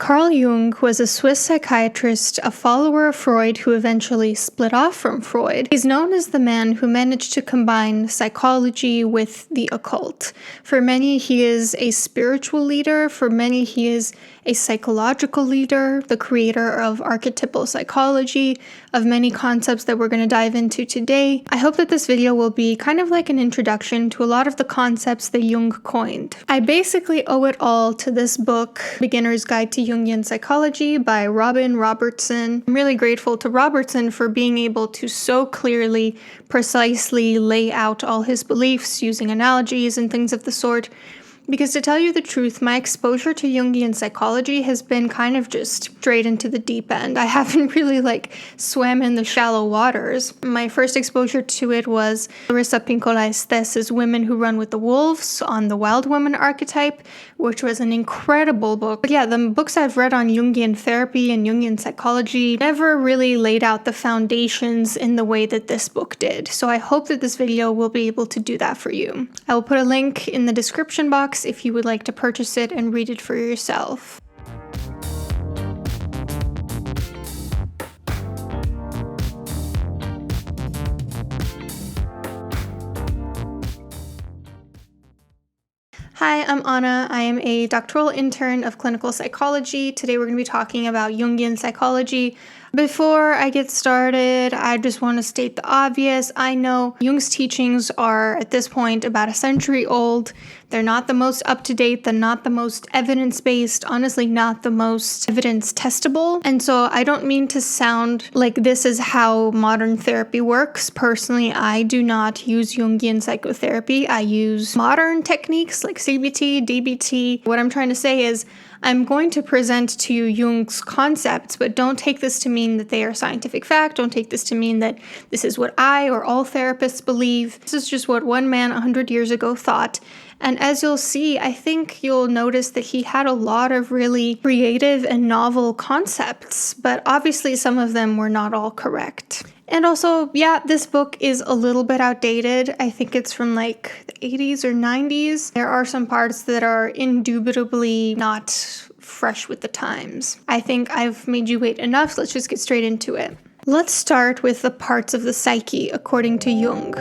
Carl Jung was a Swiss psychiatrist, a follower of Freud who eventually split off from Freud. He's known as the man who managed to combine psychology with the occult. For many, he is a spiritual leader. For many, he is a psychological leader, the creator of archetypal psychology, of many concepts that we're going to dive into today. I hope that this video will be kind of like an introduction to a lot of the concepts that Jung coined. I basically owe it all to this book, Beginner's Guide to Jungian Psychology by Robin Robertson. I'm really grateful to Robertson for being able to so clearly, precisely lay out all his beliefs using analogies and things of the sort. Because to tell you the truth, my exposure to Jungian psychology has been kind of just straight into the deep end. I haven't really swam in the shallow waters. My first exposure to it was Larissa Pinkola Estes' Women Who Run with the Wolves on the Wild Woman archetype, which was an incredible book. But yeah, the books I've read on Jungian therapy and Jungian psychology never really laid out the foundations in the way that this book did. So I hope that this video will be able to do that for you. I will put a link in the description box if you would like to purchase it and read it for yourself. Hi, I'm Anna. I am a doctoral intern of clinical psychology. Today we're going to be talking about Jungian psychology. Before I get started, I just want to state the obvious. I know Jung's teachings are at this point about a century old. They're not the most up-to-date, they're not the most evidence-based, honestly not the most evidence-testable. And so I don't mean to sound like this is how modern therapy works. Personally, I do not use Jungian psychotherapy. I use modern techniques like CBT, DBT. What I'm trying to say is I'm going to present to you Jung's concepts, but don't take this to mean that they are scientific fact. Don't take this to mean that this is what I or all therapists believe. This is just what one man 100 years ago thought. And as you'll see, I think you'll notice that he had a lot of really creative and novel concepts, but obviously some of them were not all correct. And also, yeah, this book is a little bit outdated. I think it's from the 80s or 90s. There are some parts that are indubitably not fresh with the times. I think I've made you wait enough, so let's just get straight into it. Let's start with the parts of the psyche according to Jung.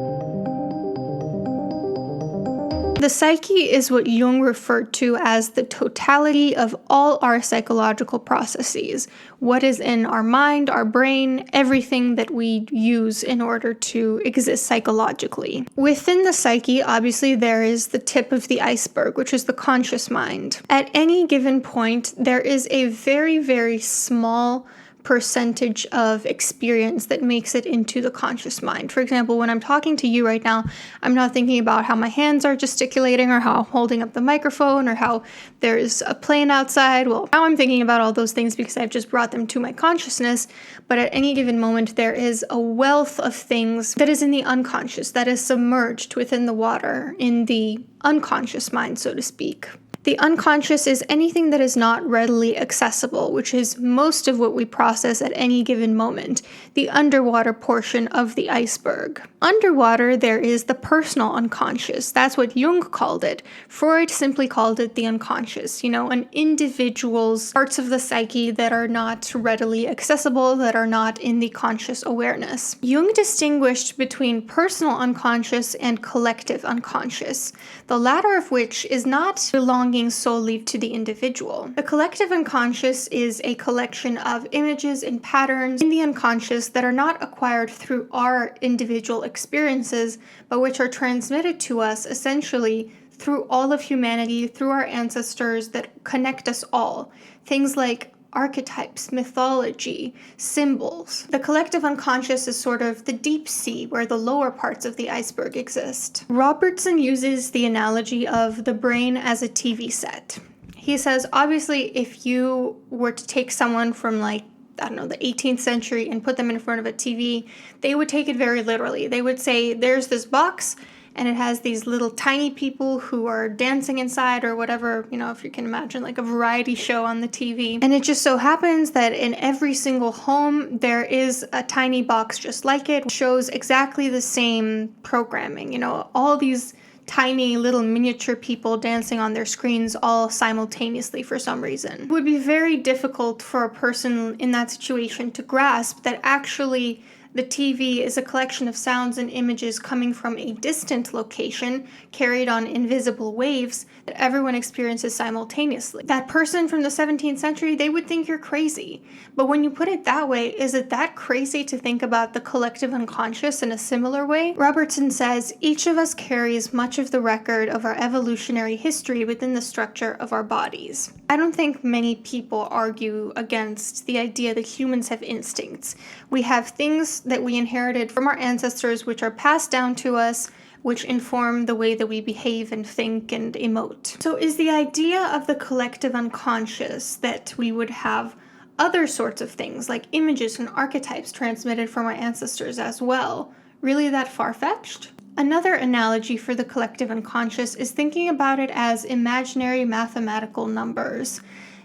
The psyche is what Jung referred to as the totality of all our psychological processes. What is in our mind, our brain, everything that we use in order to exist psychologically. Within the psyche, obviously, there is the tip of the iceberg, which is the conscious mind. At any given point, there is a very, very small percentage of experience that makes it into the conscious mind. For example, when I'm talking to you right now, I'm not thinking about how my hands are gesticulating or how I'm holding up the microphone or how there's a plane outside. Well, now I'm thinking about all those things because I've just brought them to my consciousness, but at any given moment, there is a wealth of things that is in the unconscious, that is submerged within the water, in the unconscious mind, so to speak. The unconscious is anything that is not readily accessible, which is most of what we process at any given moment, the underwater portion of the iceberg. Underwater, there is the personal unconscious. That's what Jung called it. Freud simply called it the unconscious, an individual's parts of the psyche that are not readily accessible, that are not in the conscious awareness. Jung distinguished between personal unconscious and collective unconscious, the latter of which is not belonging solely to the individual. The collective unconscious is a collection of images and patterns in the unconscious that are not acquired through our individual experiences, but which are transmitted to us essentially through all of humanity, through our ancestors that connect us all. Things like archetypes, mythology, symbols. The collective unconscious is sort of the deep sea where the lower parts of the iceberg exist. Robertson uses the analogy of the brain as a TV set. He says, obviously, if you were to take someone from the 18th century and put them in front of a TV, they would take it very literally. They would say, there's this box, and it has these little tiny people who are dancing inside or whatever, if you can imagine, like a variety show on the TV. And it just so happens that in every single home, there is a tiny box just like it, shows exactly the same programming, all these tiny little miniature people dancing on their screens all simultaneously for some reason. It would be very difficult for a person in that situation to grasp that actually the TV is a collection of sounds and images coming from a distant location, carried on invisible waves that everyone experiences simultaneously. That person from the 17th century, they would think you're crazy. But when you put it that way, is it that crazy to think about the collective unconscious in a similar way? Robertson says, each of us carries much of the record of our evolutionary history within the structure of our bodies. I don't think many people argue against the idea that humans have instincts. We have things that we inherited from our ancestors which are passed down to us, which inform the way that we behave and think and emote. So is the idea of the collective unconscious that we would have other sorts of things like images and archetypes transmitted from our ancestors as well really that far-fetched? Another analogy for the collective unconscious is thinking about it as imaginary mathematical numbers.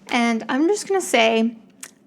And I'm just going to say,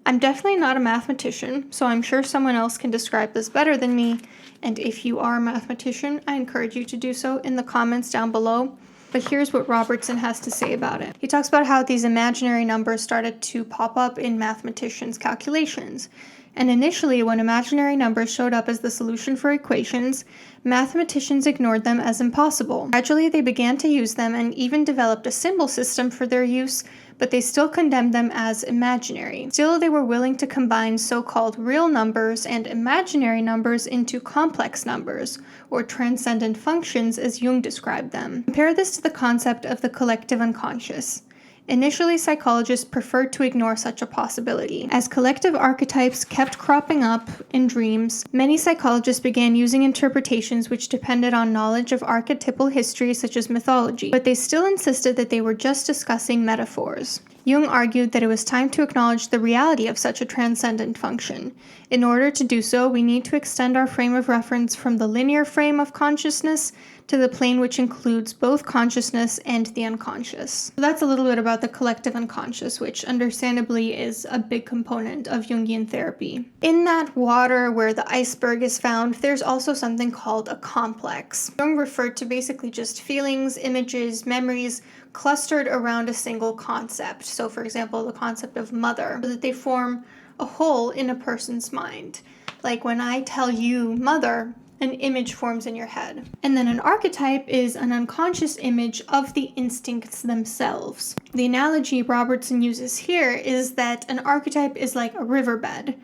I'm definitely not a mathematician, so I'm sure someone else can describe this better than me. And if you are a mathematician, I encourage you to do so in the comments down below. But here's what Robertson has to say about it. He talks about how these imaginary numbers started to pop up in mathematicians' calculations. And initially, when imaginary numbers showed up as the solution for equations, mathematicians ignored them as impossible. Gradually, they began to use them and even developed a symbol system for their use, but they still condemned them as imaginary. Still, they were willing to combine so-called real numbers and imaginary numbers into complex numbers, or transcendent functions as Jung described them. Compare this to the concept of the collective unconscious. Initially, psychologists preferred to ignore such a possibility. As collective archetypes kept cropping up in dreams, many psychologists began using interpretations which depended on knowledge of archetypal history such as mythology, but they still insisted that they were just discussing metaphors. Jung argued that it was time to acknowledge the reality of such a transcendent function. In order to do so, we need to extend our frame of reference from the linear frame of consciousness to the plane which includes both consciousness and the unconscious. So that's a little bit about the collective unconscious, which understandably is a big component of Jungian therapy. In that water where the iceberg is found, there's also something called a complex. Jung referred to basically just feelings, images, memories clustered around a single concept. So for example, the concept of mother, so that they form a whole in a person's mind. Like when I tell you mother, an image forms in your head. And then an archetype is an unconscious image of the instincts themselves. The analogy Robertson uses here is that an archetype is like a riverbed.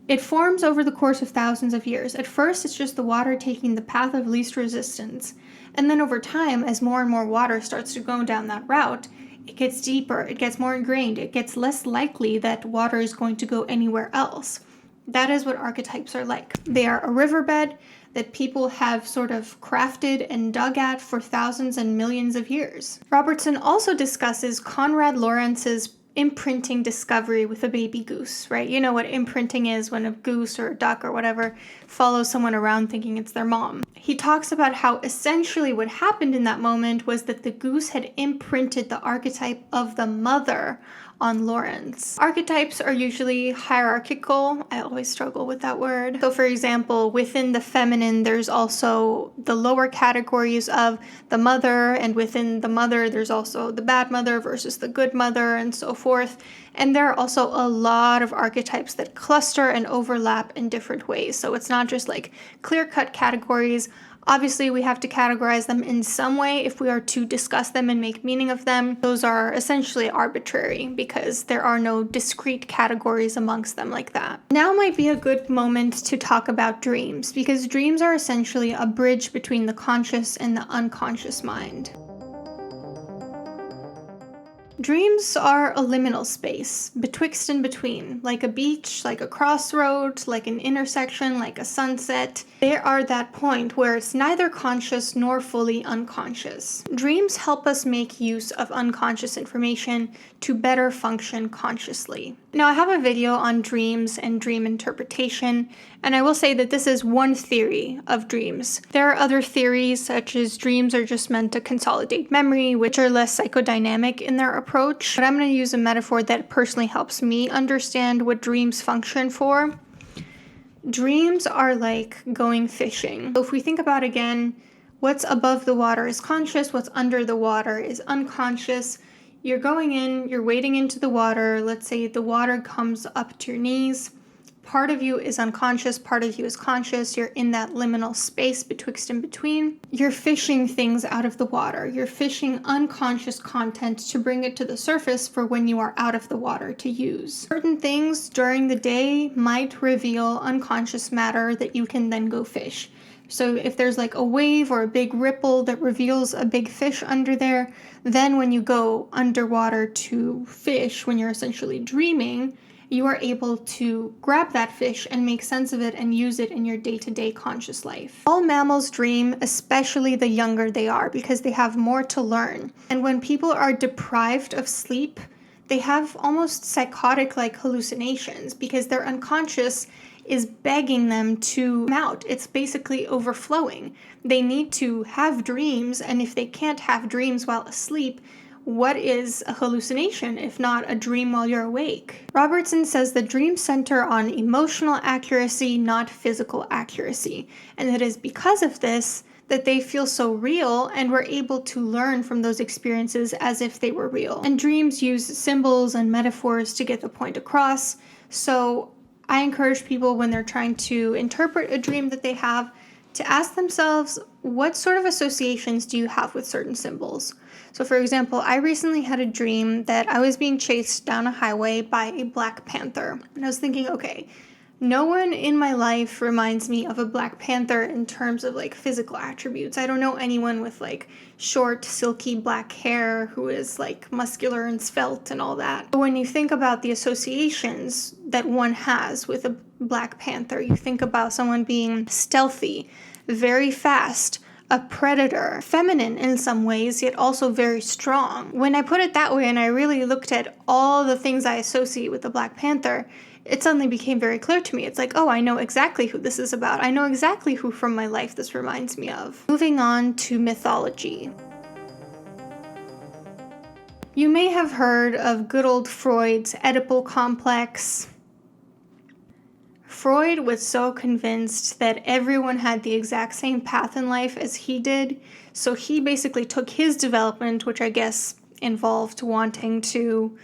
It forms over the course of thousands of years. At first, it's just the water taking the path of least resistance. And then over time, as more and more water starts to go down that route, it gets deeper, it gets more ingrained, it gets less likely that water is going to go anywhere else. That is what archetypes are like. They are a riverbed that people have sort of crafted and dug at for thousands and millions of years. Robertson also discusses Konrad Lorenz's imprinting discovery with a baby goose, right? You know what imprinting is when a goose or a duck or whatever follows someone around thinking it's their mom. He talks about how essentially what happened in that moment was that the goose had imprinted the archetype of the mother on Lorenz. Archetypes are usually hierarchical. I always struggle with that word. So for example, within the feminine, there's also the lower categories of the mother, and within the mother, there's also the bad mother versus the good mother, and so forth. And there are also a lot of archetypes that cluster and overlap in different ways. So it's not just like clear-cut categories. Obviously, we have to categorize them in some way if we are to discuss them and make meaning of them. Those are essentially arbitrary because there are no discrete categories amongst them like that. Now might be a good moment to talk about dreams, because dreams are essentially a bridge between the conscious and the unconscious mind. Dreams are a liminal space, betwixt and between, like a beach, like a crossroad, like an intersection, like a sunset. They are that point where it's neither conscious nor fully unconscious. Dreams help us make use of unconscious information to better function consciously. Now, I have a video on dreams and dream interpretation, and I will say that this is one theory of dreams. There are other theories, such as dreams are just meant to consolidate memory, which are less psychodynamic in their approach. But I'm going to use a metaphor that personally helps me understand what dreams function for. Dreams are like going fishing. So if we think about, again, What's above the water is conscious, what's under the water is unconscious. You're going in, you're wading into the water. Let's say the water comes up to your knees. Part of you is unconscious, part of you is conscious. You're in that liminal space betwixt and between. You're fishing things out of the water. You're fishing unconscious content to bring it to the surface for when you are out of the water to use. Certain things during the day might reveal unconscious matter that you can then go fish. So if there's like a wave or a big ripple that reveals a big fish under there, then when you go underwater to fish, when you're essentially dreaming, you are able to grab that fish and make sense of it and use it in your day-to-day conscious life. All mammals dream, especially the younger they are, because they have more to learn. And when people are deprived of sleep, they have almost psychotic-like hallucinations because their unconscious is begging them to come out. It's basically overflowing. They need to have dreams, and if they can't have dreams while asleep, what is a hallucination if not a dream while you're awake? Robertson says the dreams center on emotional accuracy, not physical accuracy, and it is because of this that they feel so real and we're able to learn from those experiences as if they were real. And dreams use symbols and metaphors to get the point across, so I encourage people when they're trying to interpret a dream that they have to ask themselves, what sort of associations do you have with certain symbols? So for example, I recently had a dream that I was being chased down a highway by a black panther. And I was thinking, okay, no one in my life reminds me of a black panther in terms of like physical attributes. I don't know anyone with like short, silky black hair who is like muscular and svelte and all that. But when you think about the associations that one has with a black panther, you think about someone being stealthy, very fast, a predator, feminine in some ways, yet also very strong. When I put it that way and I really looked at all the things I associate with the Black Panther, it suddenly became very clear to me. It's like, oh, I know exactly who this is about. I know exactly who from my life this reminds me of. Moving on to mythology. You may have heard of good old Freud's Oedipal complex. Freud was so convinced that everyone had the exact same path in life as he did, so he basically took his development, which I guess involved wanting to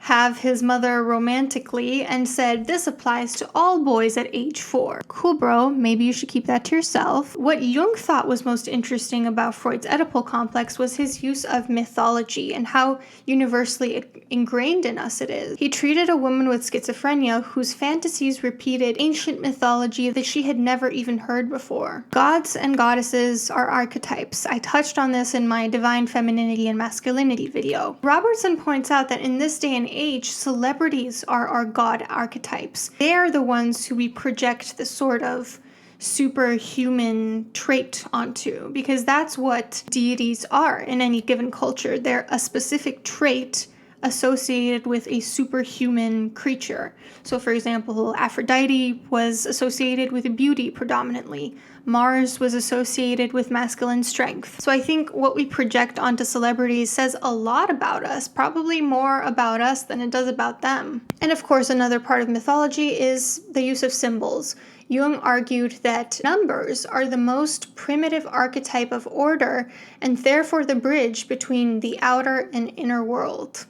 have his mother romantically, and said, this applies to all boys at age 4. Cool, bro, maybe you should keep that to yourself. What Jung thought was most interesting about Freud's Oedipal complex was his use of mythology and how universally ingrained in us it is. He treated a woman with schizophrenia whose fantasies repeated ancient mythology that she had never even heard before. Gods and goddesses are archetypes. I touched on this in my Divine Femininity and Masculinity video. Robertson points out that in this day and age, celebrities are our god archetypes. They are the ones who we project the sort of superhuman trait onto, because that's what deities are in any given culture. They're a specific trait associated with a superhuman creature. So for example, Aphrodite was associated with beauty predominantly. Mars was associated with masculine strength. So I think what we project onto celebrities says a lot about us, probably more about us than it does about them. And of course, another part of mythology is the use of symbols. Jung argued that numbers are the most primitive archetype of order and therefore the bridge between the outer and inner world.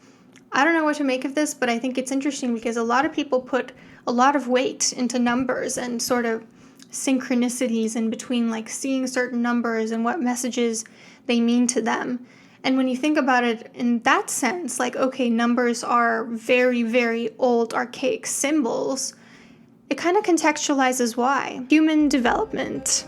I don't know what to make of this, but I think it's interesting because a lot of people put a lot of weight into numbers and sort of synchronicities in between, like seeing certain numbers and what messages they mean to them. And when you think about it in that sense, like, okay, numbers are very, very old, archaic symbols, it kind of contextualizes why. Human development.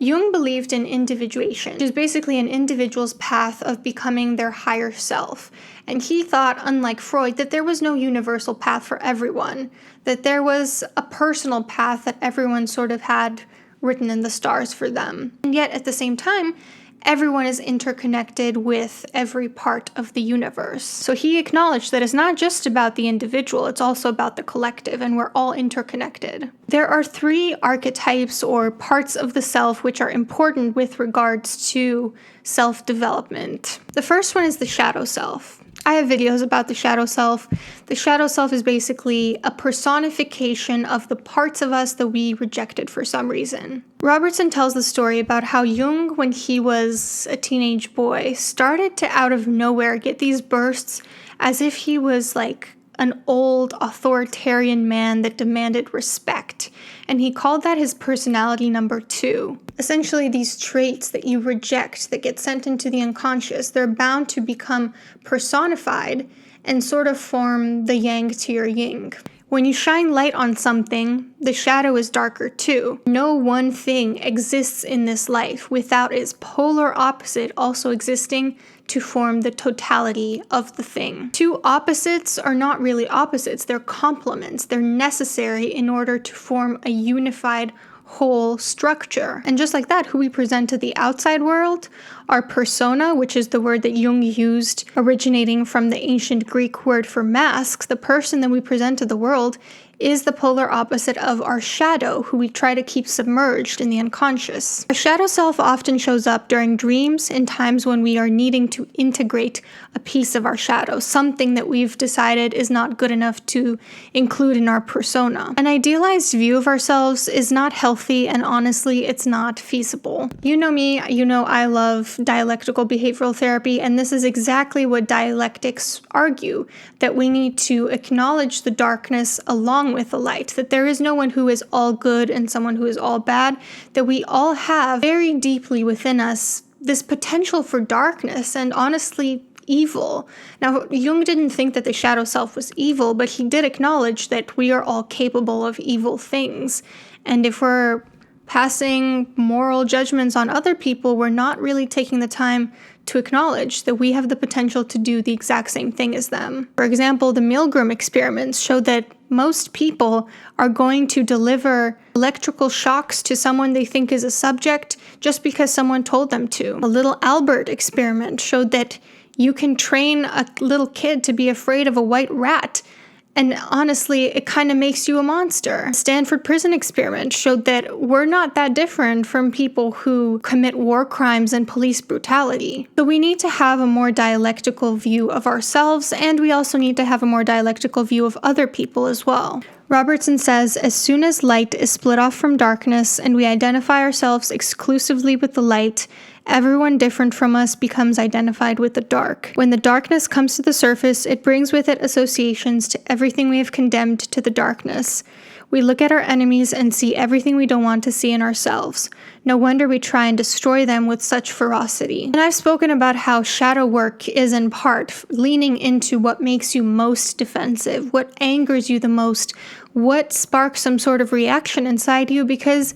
Jung believed in individuation, which is basically an individual's path of becoming their higher self. And he thought, unlike Freud, that there was no universal path for everyone, that there was a personal path that everyone sort of had written in the stars for them. And yet, at the same time, everyone is interconnected with every part of the universe. So he acknowledged that it's not just about the individual, it's also about the collective, and we're all interconnected. There are 3 archetypes or parts of the self which are important with regards to self-development. The first one is the shadow self. I have videos about the shadow self. The shadow self is basically a personification of the parts of us that we rejected for some reason. Robertson tells the story about how Jung, when he was a teenage boy, started to out of nowhere get these bursts as if he was like an old authoritarian man that demanded respect. And he called that his personality number 2. Essentially, these traits that you reject that get sent into the unconscious, they're bound to become personified and sort of form the yang to your yin. When you shine light on something, the shadow is darker too. No one thing exists in this life without its polar opposite also existing to form the totality of the thing. Two opposites are not really opposites, they're complements. They're necessary in order to form a unified whole structure. And just like that, who we present to the outside world, our persona, which is the word that Jung used originating from the ancient Greek word for masks, the person that we present to the world is the polar opposite of our shadow, who we try to keep submerged in the unconscious. A shadow self often shows up during dreams in times when we are needing to integrate a piece of our shadow, something that we've decided is not good enough to include in our persona. An idealized view of ourselves is not healthy, and honestly, it's not feasible. You know me, you know I love dialectical behavioral therapy, and this is exactly what dialectics argue, that we need to acknowledge the darkness along with the light, that there is no one who is all good and someone who is all bad, that we all have very deeply within us this potential for darkness and honestly evil. Now, Jung didn't think that the shadow self was evil, but he did acknowledge that we are all capable of evil things. And if we're passing moral judgments on other people, we're not really taking the time to acknowledge that we have the potential to do the exact same thing as them. For example, the Milgram experiments showed that most people are going to deliver electrical shocks to someone they think is a subject just because someone told them to. A little Albert experiment showed that you can train a little kid to be afraid of a white rat, and honestly, it kind of makes you a monster. Stanford prison experiment showed that we're not that different from people who commit war crimes and police brutality. So we need to have a more dialectical view of ourselves, and we also need to have a more dialectical view of other people as well. Robertson says, as soon as light is split off from darkness and we identify ourselves exclusively with the light, everyone different from us becomes identified with the dark. When the darkness comes to the surface, it brings with it associations to everything we have condemned to the darkness. We look at our enemies and see everything we don't want to see in ourselves. No wonder we try and destroy them with such ferocity. And I've spoken about how shadow work is in part leaning into what makes you most defensive, what angers you the most, what sparks some sort of reaction inside you, because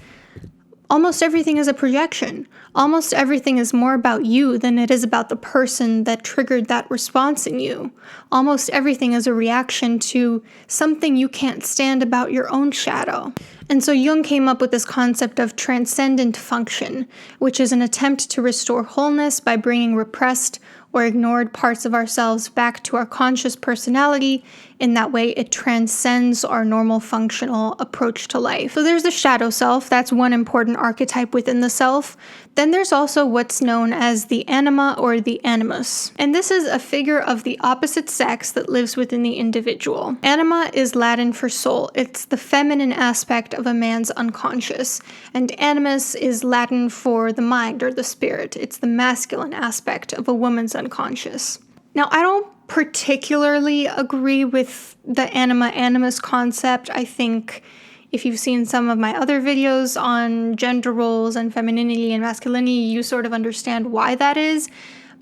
almost everything is a projection. Almost everything is more about you than it is about the person that triggered that response in you. Almost everything is a reaction to something you can't stand about your own shadow. And so Jung came up with this concept of transcendent function, which is an attempt to restore wholeness by bringing repressed or ignored parts of ourselves back to our conscious personality. In that way, it transcends our normal functional approach to life. So there's the shadow self. That's one important archetype within the self. Then there's also what's known as the anima or the animus. And this is a figure of the opposite sex that lives within the individual. Anima is Latin for soul. It's the feminine aspect of a man's unconscious. And animus is Latin for the mind or the spirit. It's the masculine aspect of a woman's unconscious. Now, I don't particularly agree with the anima animus concept. I think if you've seen some of my other videos on gender roles and femininity and masculinity, you sort of understand why that is.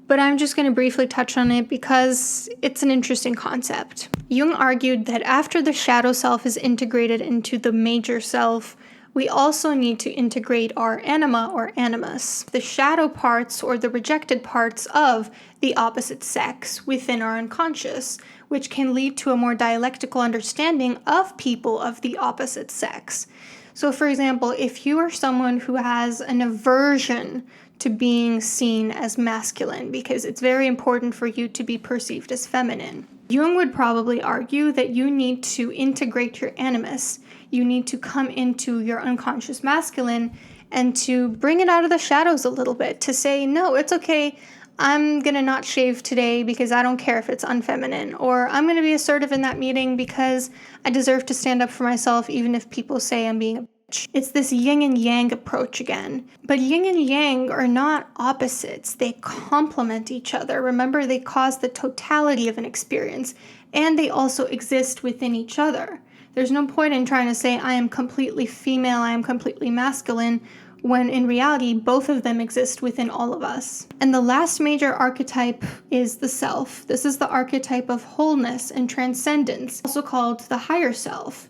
But I'm just going to briefly touch on it because it's an interesting concept. Jung argued that after the shadow self is integrated into the major self, we also need to integrate our anima or animus, the shadow parts or the rejected parts of the opposite sex within our unconscious, which can lead to a more dialectical understanding of people of the opposite sex. So, for example, if you are someone who has an aversion to being seen as masculine because it's very important for you to be perceived as feminine, Jung would probably argue that you need to integrate your animus. You need to come into your unconscious masculine and to bring it out of the shadows a little bit, to say, no, it's okay. I'm going to not shave today because I don't care if it's unfeminine, or I'm going to be assertive in that meeting because I deserve to stand up for myself even if people say I'm being a bitch. It's this yin and yang approach again. But yin and yang are not opposites. They complement each other. Remember, they cause the totality of an experience, and they also exist within each other. There's no point in trying to say I am completely female, I am completely masculine, when in reality, both of them exist within all of us. And the last major archetype is the self. This is the archetype of wholeness and transcendence, also called the higher self.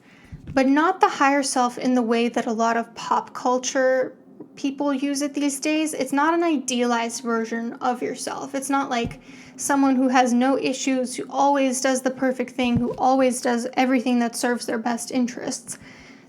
But not the higher self in the way that a lot of pop culture people use it these days. It's not an idealized version of yourself. It's not like someone who has no issues, who always does the perfect thing, who always does everything that serves their best interests.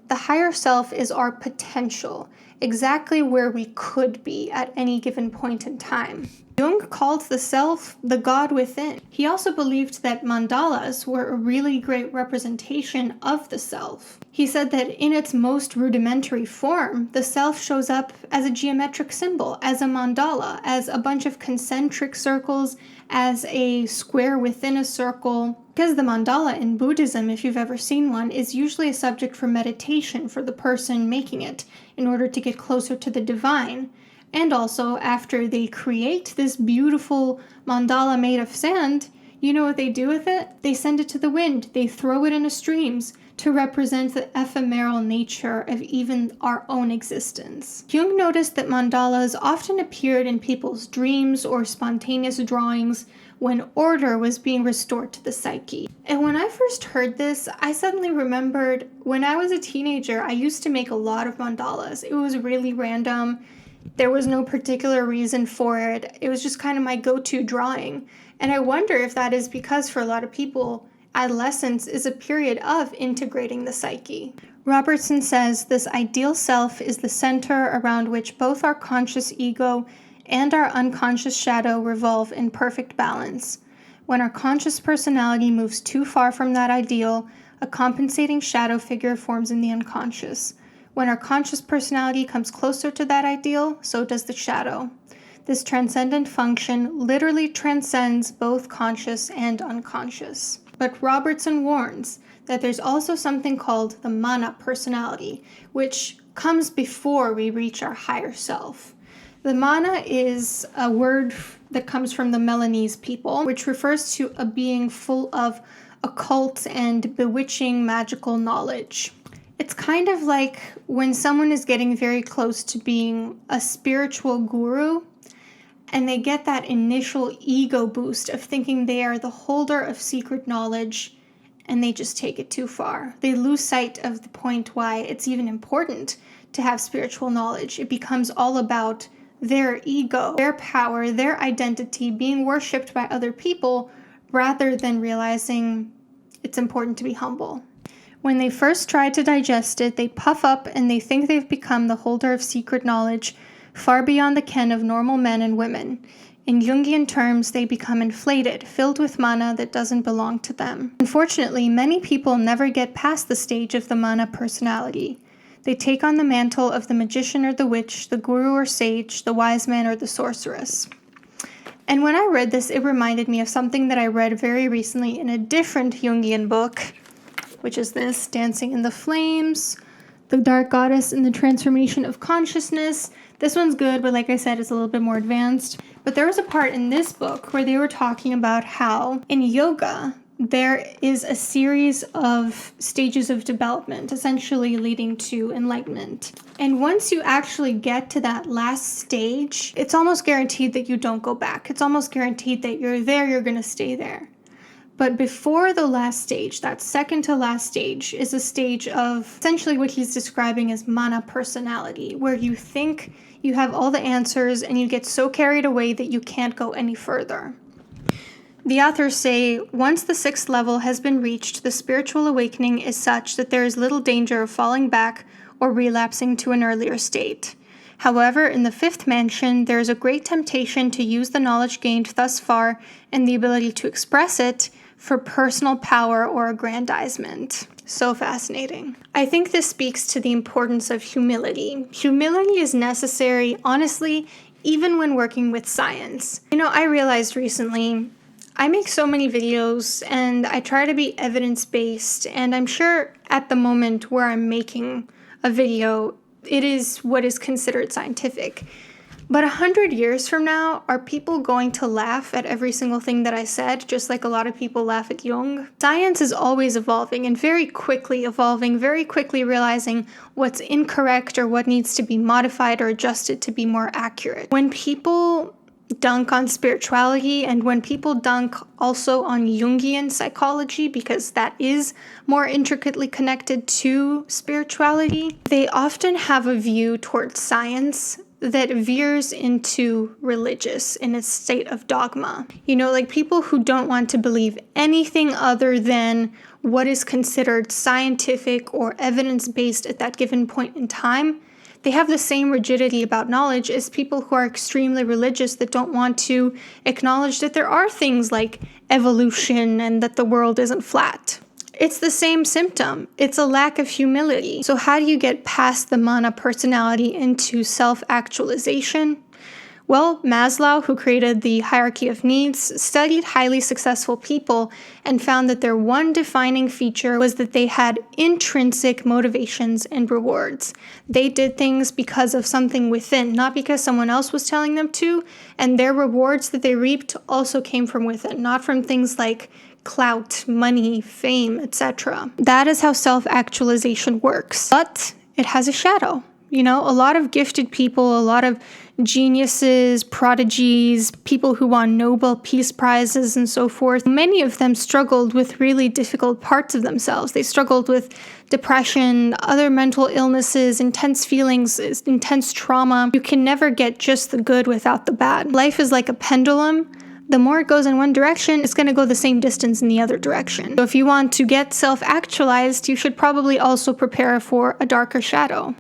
The higher self is our potential, exactly where we could be at any given point in time. Jung called the self the God within. He also believed that mandalas were a really great representation of the self. He said that in its most rudimentary form, the self shows up as a geometric symbol, as a mandala, as a bunch of concentric circles, as a square within a circle. Because the mandala in Buddhism, if you've ever seen one, is usually a subject for meditation for the person making it in order to get closer to the divine. And also, after they create this beautiful mandala made of sand, you know what they do with it? They send it to the wind. They throw it into streams to represent the ephemeral nature of even our own existence. Jung noticed that mandalas often appeared in people's dreams or spontaneous drawings when order was being restored to the psyche. And when I first heard this, I suddenly remembered when I was a teenager, I used to make a lot of mandalas. It was really random. There was no particular reason for it. It was just kind of my go-to drawing. And I wonder if that is because for a lot of people, adolescence is a period of integrating the psyche. Robertson says this ideal self is the center around which both our conscious ego and our unconscious shadow revolve in perfect balance. When our conscious personality moves too far from that ideal, a compensating shadow figure forms in the unconscious. When our conscious personality comes closer to that ideal, so does the shadow. This transcendent function literally transcends both conscious and unconscious. But Robertson warns that there's also something called the mana personality, which comes before we reach our higher self. The mana is a word that comes from the Melanese people, which refers to a being full of occult and bewitching magical knowledge. It's kind of like when someone is getting very close to being a spiritual guru, and they get that initial ego boost of thinking they are the holder of secret knowledge, and they just take it too far. They lose sight of the point why it's even important to have spiritual knowledge. It becomes all about their ego, their power, their identity being worshipped by other people, rather than realizing it's important to be humble. When they first try to digest it, they puff up and they think they've become the holder of secret knowledge far beyond the ken of normal men and women. In Jungian terms, they become inflated, filled with mana that doesn't belong to them. Unfortunately, many people never get past the stage of the mana personality. They take on the mantle of the magician or the witch, the guru or sage, the wise man or the sorceress. And when I read this, it reminded me of something that I read very recently in a different Jungian book, which is this, Dancing in the Flames, The Dark Goddess and the Transformation of Consciousness. This one's good, but like I said, it's a little bit more advanced. But there was a part in this book where they were talking about how in yoga, there is a series of stages of development, essentially leading to enlightenment. And once you actually get to that last stage, it's almost guaranteed that you don't go back. It's almost guaranteed that you're there, you're going to stay there. But before the last stage, that second to last stage, is a stage of essentially what he's describing as mana personality, where you think you have all the answers and you get so carried away that you can't go any further. The authors say, once the 6th level has been reached, the spiritual awakening is such that there is little danger of falling back or relapsing to an earlier state. However, in the 5th mansion, there is a great temptation to use the knowledge gained thus far and the ability to express it for personal power or aggrandizement. So fascinating. I think this speaks to the importance of humility. Humility is necessary, honestly, even when working with science. I realized recently I make so many videos and I try to be evidence-based, and I'm sure at the moment where I'm making a video, it is what is considered scientific. But 100 years from now, are people going to laugh at every single thing that I said, just like a lot of people laugh at Jung? Science is always evolving and very quickly evolving, very quickly realizing what's incorrect or what needs to be modified or adjusted to be more accurate. When people dunk on spirituality, and when people dunk also on Jungian psychology, because that is more intricately connected to spirituality, they often have a view towards science that veers into religious in a state of dogma. Like people who don't want to believe anything other than what is considered scientific or evidence-based at that given point in time. They have the same rigidity about knowledge as people who are extremely religious that don't want to acknowledge that there are things like evolution and that the world isn't flat. It's the same symptom. It's a lack of humility. So how do you get past the mana personality into self-actualization? Well, Maslow, who created the hierarchy of needs, studied highly successful people and found that their one defining feature was that they had intrinsic motivations and rewards. They did things because of something within, not because someone else was telling them to, and their rewards that they reaped also came from within, not from things like clout, money, fame, etc. That is how self-actualization works. But it has a shadow. A lot of gifted people, a lot of geniuses, prodigies, people who won Nobel Peace Prizes and so forth, many of them struggled with really difficult parts of themselves. They struggled with depression, other mental illnesses, intense feelings, intense trauma. You can never get just the good without the bad. Life is like a pendulum. The more it goes in one direction, it's going to go the same distance in the other direction. So if you want to get self-actualized, you should probably also prepare for a darker shadow.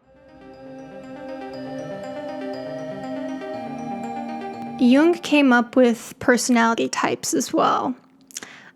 Jung came up with personality types as well.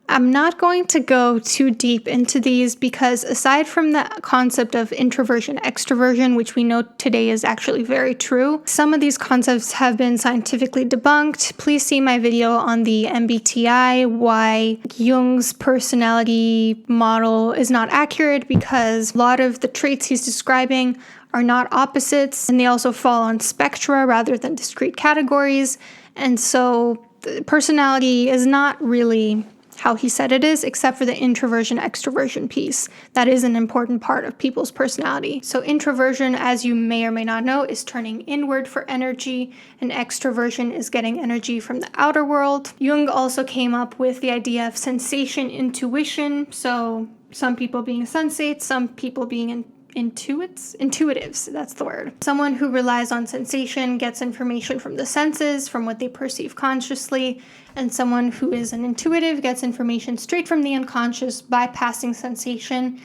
I'm not going to go too deep into these because aside from the concept of introversion, extroversion, which we know today is actually very true, some of these concepts have been scientifically debunked. Please see my video on the MBTI, why Jung's personality model is not accurate, because a lot of the traits he's describing are not opposites, and they also fall on spectra rather than discrete categories. And so the personality is not really how he said it is, except for the introversion extroversion piece. That is an important part of people's personality. So introversion, as you may or may not know, is turning inward for energy, and extroversion is getting energy from the outer world. Jung also came up with the idea of sensation intuition. So some people being sensates, some people being intuitives, that's the word. Someone who relies on sensation gets information from the senses, from what they perceive consciously, and someone who is an intuitive gets information straight from the unconscious, bypassing sensation.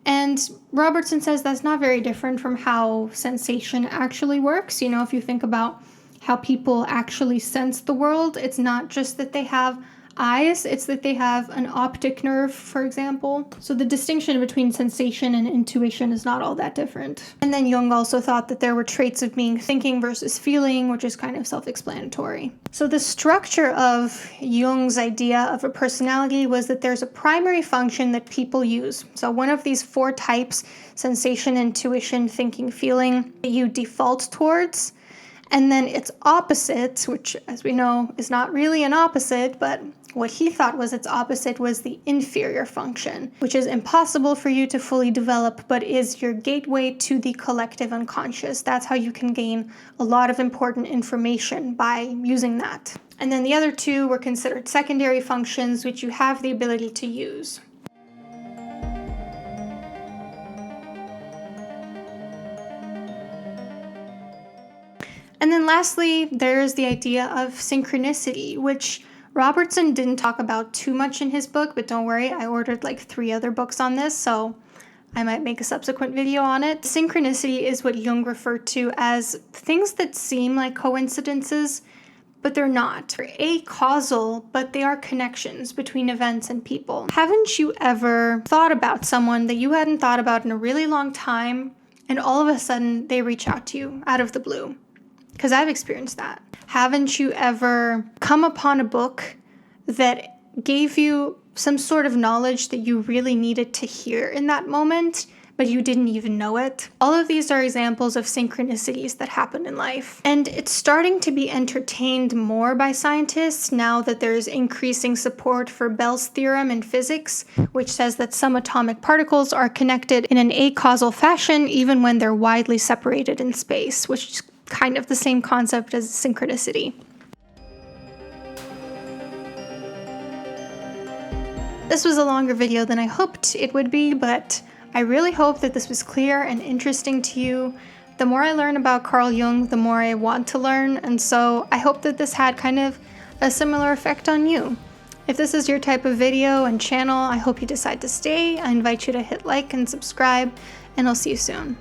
And Robertson says that's not very different from how sensation actually works. If you think about how people actually sense the world, it's not just that they have eyes, it's that they have an optic nerve, for example. So the distinction between sensation and intuition is not all that different. And then Jung also thought that there were traits of being thinking versus feeling, which is kind of self-explanatory. So the structure of Jung's idea of a personality was that there's a primary function that people use. So one of these four types, sensation, intuition, thinking, feeling, you default towards. And then its opposite, which as we know is not really an opposite, but what he thought was its opposite was the inferior function, which is impossible for you to fully develop, but is your gateway to the collective unconscious. That's how you can gain a lot of important information by using that. And then the other two were considered secondary functions, which you have the ability to use. And then lastly, there's the idea of synchronicity, which Robertson didn't talk about too much in his book, but don't worry, I ordered like 3 other books on this, so I might make a subsequent video on it. Synchronicity is what Jung referred to as things that seem like coincidences, but they're not. They're acausal, but they are connections between events and people. Haven't you ever thought about someone that you hadn't thought about in a really long time, and all of a sudden they reach out to you out of the blue? Because I've experienced that. Haven't you ever come upon a book that gave you some sort of knowledge that you really needed to hear in that moment, but you didn't even know it? All of these are examples of synchronicities that happen in life. And it's starting to be entertained more by scientists now that there's increasing support for Bell's theorem in physics, which says that some atomic particles are connected in an acausal fashion even when they're widely separated in space, which is kind of the same concept as synchronicity. This was a longer video than I hoped it would be, but I really hope that this was clear and interesting to you. The more I learn about Carl Jung, the more I want to learn, and so I hope that this had kind of a similar effect on you. If this is your type of video and channel, I hope you decide to stay. I invite you to hit like and subscribe, and I'll see you soon.